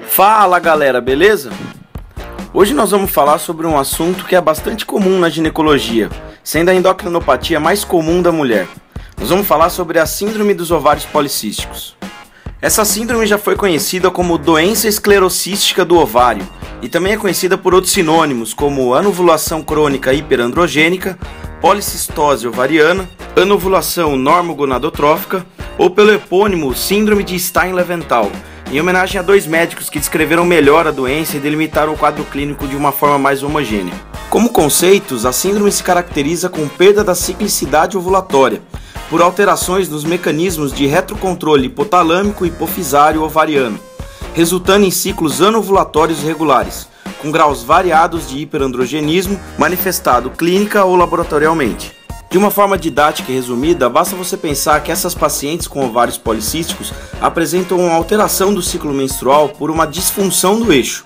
Fala galera, beleza? Hoje nós vamos falar sobre um assunto que é bastante comum na ginecologia, sendo a endocrinopatia mais comum da mulher. Nós vamos falar sobre a síndrome dos ovários policísticos. Essa síndrome já foi conhecida como doença esclerocística do ovário e também é conhecida por outros sinônimos como anovulação crônica hiperandrogênica, policistose ovariana, anovulação normogonadotrófica ou pelo epônimo síndrome de Stein-Leventhal, em homenagem a dois médicos que descreveram melhor a doença e delimitaram o quadro clínico de uma forma mais homogênea. Como conceitos, a síndrome se caracteriza com perda da ciclicidade ovulatória, por alterações nos mecanismos de retrocontrole hipotalâmico e hipofisário ovariano, resultando em ciclos anovulatórios regulares, com graus variados de hiperandrogenismo manifestado clínica ou laboratorialmente. De uma forma didática e resumida, basta você pensar que essas pacientes com ovários policísticos apresentam uma alteração do ciclo menstrual por uma disfunção do eixo,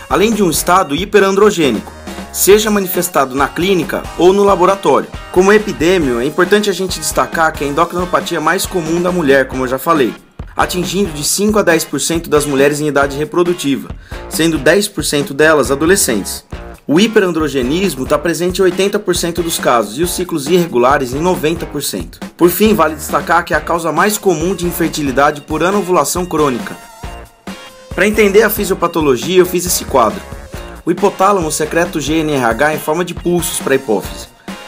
além de um estado hiperandrogênico, seja manifestado na clínica ou no laboratório. Como epidêmio, é importante a gente destacar que a endocrinopatia é mais comum da mulher, como eu já falei, atingindo de 5 a 10% das mulheres em idade reprodutiva, sendo 10% delas adolescentes. O hiperandrogenismo está presente em 80% dos casos e os ciclos irregulares em 90%. Por fim, vale destacar que é a causa mais comum de infertilidade por anovulação crônica. Para entender a fisiopatologia, eu fiz esse quadro. O hipotálamo secreta o GNRH em forma de pulsos para a hipófise,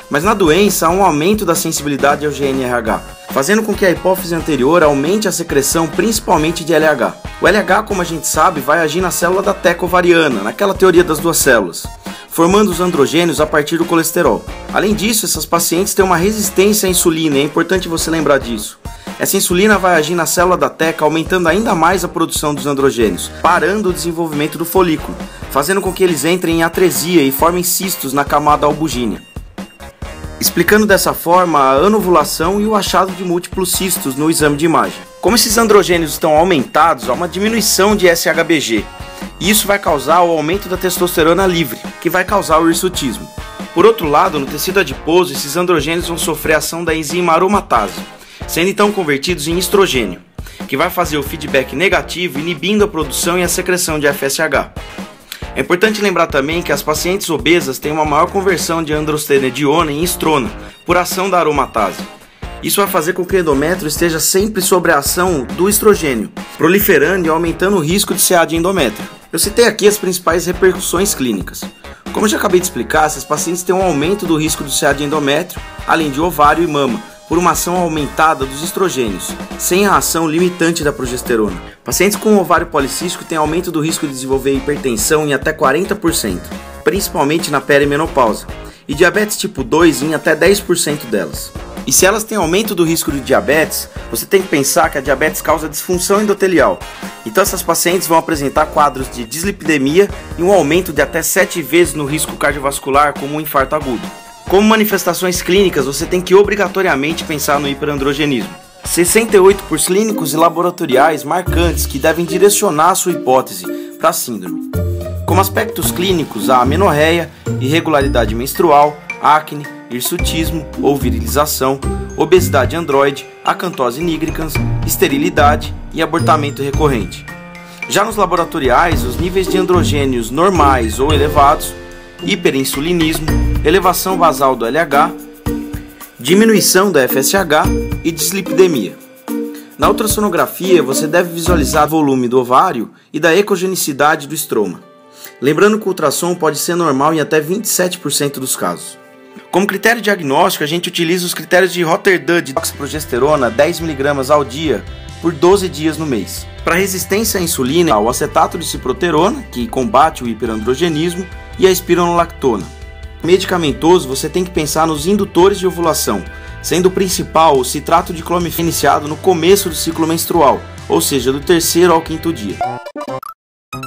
mas na doença há um aumento da sensibilidade ao GNRH, fazendo com que a hipófise anterior aumente a secreção principalmente de LH. O LH, como a gente sabe, vai agir na célula da teca ovariana, naquela teoria das duas células, formando os androgênios a partir do colesterol. Além disso, essas pacientes têm uma resistência à insulina, é importante você lembrar disso. Essa insulina vai agir na célula da teca, aumentando ainda mais a produção dos androgênios, parando o desenvolvimento do folículo, fazendo com que eles entrem em atresia e formem cistos na camada albugínea, explicando dessa forma a anovulação e o achado de múltiplos cistos no exame de imagem. Como esses androgênios estão aumentados, há uma diminuição de SHBG, e isso vai causar o aumento da testosterona livre, que vai causar o hirsutismo. Por outro lado, no tecido adiposo, esses androgênios vão sofrer a ação da enzima aromatase, sendo então convertidos em estrogênio, que vai fazer o feedback negativo, inibindo a produção e a secreção de FSH. É importante lembrar também que as pacientes obesas têm uma maior conversão de androstenediona em estrona, por ação da aromatase. Isso vai fazer com que o endométrio esteja sempre sob a ação do estrogênio, proliferando e aumentando o risco de CA de endométrio. Eu citei aqui as principais repercussões clínicas. Como eu já acabei de explicar, essas pacientes têm um aumento do risco do CA de endométrio, além de ovário e mama, por uma ação aumentada dos estrogênios, sem a ação limitante da progesterona. Pacientes com ovário policístico têm aumento do risco de desenvolver hipertensão em até 40%, principalmente na perimenopausa, e diabetes tipo 2 em até 10% delas. E se elas têm aumento do risco de diabetes, você tem que pensar que a diabetes causa disfunção endotelial. Então essas pacientes vão apresentar quadros de dislipidemia e um aumento de até 7 vezes no risco cardiovascular, como um infarto agudo. Como manifestações clínicas, você tem que obrigatoriamente pensar no hiperandrogenismo. 68 por clínicos e laboratoriais marcantes que devem direcionar a sua hipótese para a síndrome. Como aspectos clínicos, há amenorreia, irregularidade menstrual, acne, hirsutismo ou virilização, obesidade androide, acantose nigricans, esterilidade e abortamento recorrente. Já nos laboratoriais, os níveis de androgênios normais ou elevados, hiperinsulinismo, elevação basal do LH, diminuição da FSH e dislipidemia. Na ultrassonografia, você deve visualizar o volume do ovário e da ecogenicidade do estroma. Lembrando que o ultrassom pode ser normal em até 27% dos casos. Como critério diagnóstico, a gente utiliza os critérios de Rotterdam de progesterona 10 mg ao dia por 12 dias no mês. Para resistência à insulina, o acetato de ciproterona, que combate o hiperandrogenismo, e a espironolactona. Medicamentoso, você tem que pensar nos indutores de ovulação, sendo o principal o citrato de clomifeno iniciado no começo do ciclo menstrual, ou seja, do 3º ao 5º dia.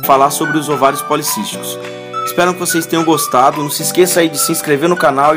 Falar sobre os ovários policísticos. Espero que vocês tenham gostado, não se esqueça aí de se inscrever no canal